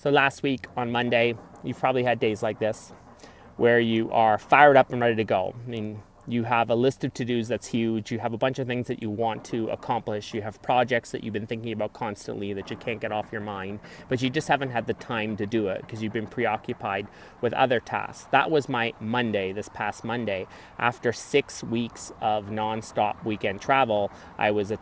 So last week on Monday, you've probably had days like this where you are fired up and ready to go. I mean, you have a list of to-dos that's huge. You have a bunch of things that you want to accomplish. You have projects that you've been thinking about constantly that you can't get off your mind, but you just haven't had the time to do it because you've been preoccupied with other tasks. That was my Monday, this past Monday. After 6 weeks of nonstop weekend travel, I was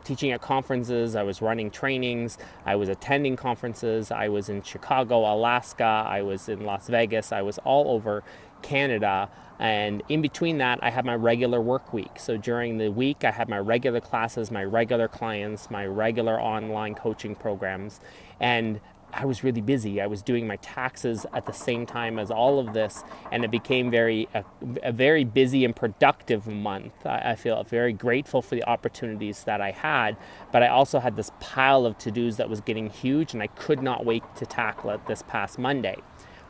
teaching at conferences, I was running trainings, I was attending conferences, I was in Chicago, Alaska, I was in Las Vegas, I was all over Canada. And in between that, I had my regular work week. So during the week, I had my regular classes, my regular clients, my regular online coaching programs. And I was really busy. I was doing my taxes at the same time as all of this. And it became a very busy and productive month. I feel very grateful for the opportunities that I had. But I also had this pile of to-dos that was getting huge, and I could not wait to tackle it this past Monday.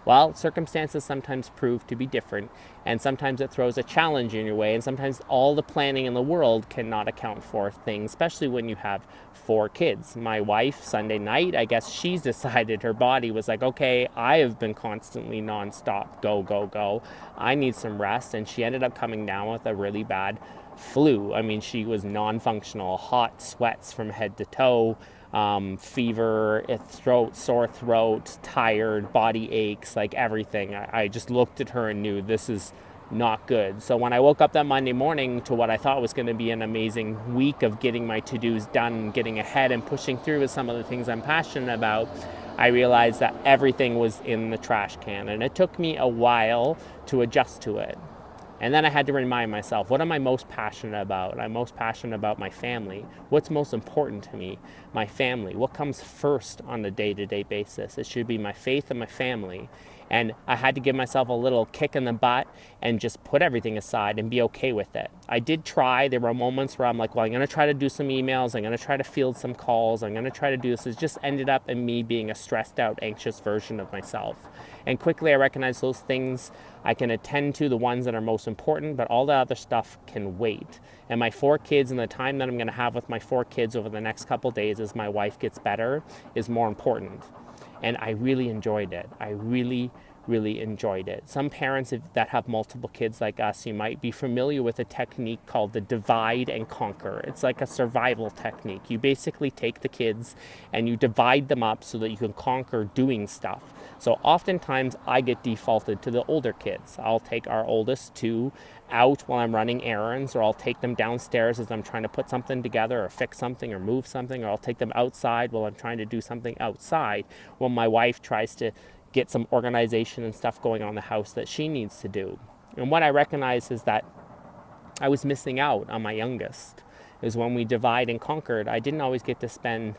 Well, circumstances sometimes prove to be different, and sometimes it throws a challenge in your way, and sometimes all the planning in the world cannot account for things, especially when you have 4 kids. My wife, Sunday night, I guess she's decided, her body was like, okay, I have been constantly nonstop, go, go, go. I need some rest, and she ended up coming down with a really bad flu. I mean, she was non-functional, hot sweats from head to toe, fever, sore throat, tired, body aches, like everything. I just looked at her and knew this is not good. So when I woke up that Monday morning to what I thought was going to be an amazing week of getting my to-dos done, getting ahead and pushing through with some of the things I'm passionate about, I realized that everything was in the trash can, and it took me a while to adjust to it. And then I had to remind myself, what am I most passionate about? I'm most passionate about my family. What's most important to me? My family. What comes first on a day-to-day basis? It should be my faith and my family. And I had to give myself a little kick in the butt and just put everything aside and be okay with it. I did try. There were moments where I'm like, well, I'm going to try to do some emails. I'm going to try to field some calls. I'm going to try to do this. It just ended up in me being a stressed out, anxious version of myself. And quickly I recognized those things I can attend to, the ones that are most important, but all the other stuff can wait. And my 4 kids and the time that I'm going to have with my 4 kids over the next couple days as my wife gets better is more important. And I really enjoyed it. I really enjoyed it. Some parents that have multiple kids like us, you might be familiar with a technique called the divide and conquer. It's like a survival technique. You basically take the kids and you divide them up so that you can conquer doing stuff. So oftentimes I get defaulted to the older kids. I'll take our oldest 2 out while I'm running errands, or I'll take them downstairs as I'm trying to put something together or fix something or move something, or I'll take them outside while I'm trying to do something outside while my wife tries to get some organization and stuff going on in the house that she needs to do. And what I recognize is that I was missing out on my youngest. Is when we divide and conquered, I didn't always get to spend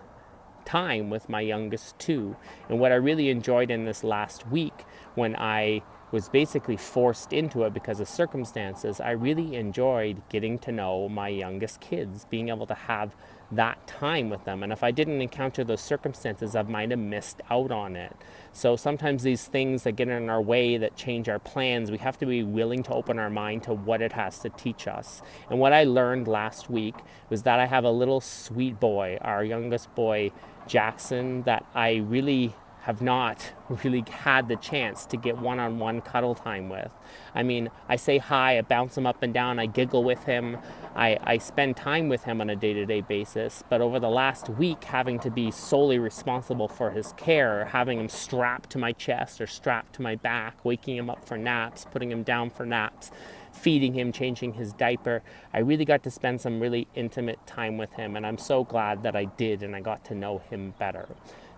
time with my youngest 2. And what I really enjoyed in this last week, when I was basically forced into it because of circumstances, I really enjoyed getting to know my youngest kids, being able to have that time with them. And if I didn't encounter those circumstances, I might have missed out on it. So sometimes these things that get in our way, that change our plans, we have to be willing to open our mind to what it has to teach us. And what I learned last week was that I have a little sweet boy, our youngest boy, Jackson, that I really have not really had the chance to get one-on-one cuddle time with. I mean, I say hi, I bounce him up and down, I giggle with him, I spend time with him on a day-to-day basis, but over the last week, having to be solely responsible for his care, having him strapped to my chest or strapped to my back, waking him up for naps, putting him down for naps, feeding him, changing his diaper, I really got to spend some really intimate time with him, and I'm so glad that I did, and I got to know him better.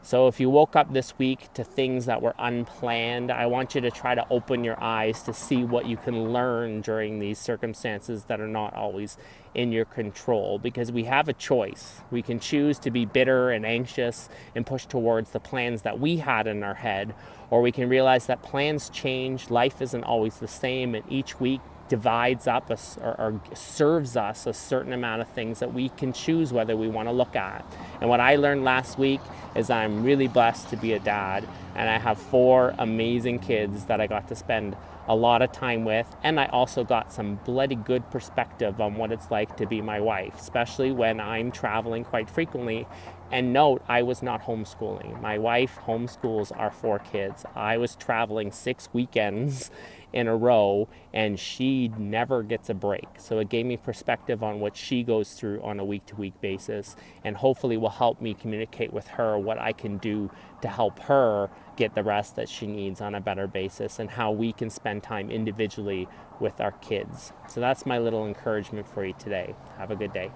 So if you woke up this week to things that were unplanned, I want you to try to open your eyes to see what you can learn during these circumstances that are not always in your control, because we have a choice. We can choose to be bitter and anxious and push towards the plans that we had in our head, or we can realize that plans change, life isn't always the same, and each week divides up or serves us a certain amount of things that we can choose whether we want to look at. And what I learned last week is I'm really blessed to be a dad, and I have 4 amazing kids that I got to spend a lot of time with, and I also got some bloody good perspective on what it's like to be my wife, especially when I'm traveling quite frequently And note, I was not homeschooling. My wife homeschools our 4 kids. I was traveling 6 weekends in a row, and she never gets a break. So it gave me perspective on what she goes through on a week-to-week basis, and hopefully will help me communicate with her what I can do to help her get the rest that she needs on a better basis, and how we can spend time individually with our kids. So that's my little encouragement for you today. Have a good day.